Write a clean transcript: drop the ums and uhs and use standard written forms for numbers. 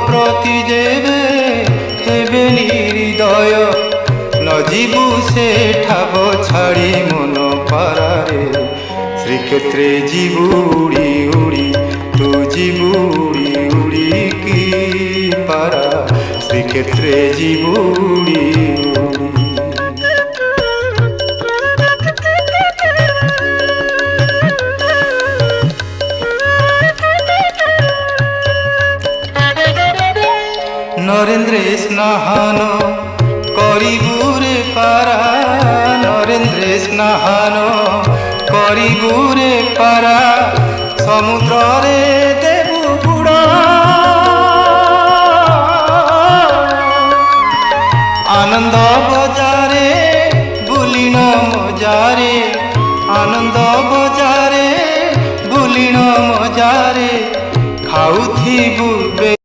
প্রতি যেবে হেবে নিহৃদয় নজিবু সে ঠাব ছাড়ি মন পারারে শ্রীক্ষেত্রে ଯିବୁ উড়ি উড়ি তু ଯିବୁ উড়ি উড়ি কি পারা শ্রীক্ষেত্রে ଯିବୁ উড়ি উড়ি নরেন্দ্রে স্নাহান করিবুরে পারা নরেন্দ্রে স্নাহান করিবুরে পারা সমুদ্রে দেবু বুড় আনন্দ বজারে বুলিণ মজারে আনন্দ বজারে বুলিণ মজারে খাউথিবু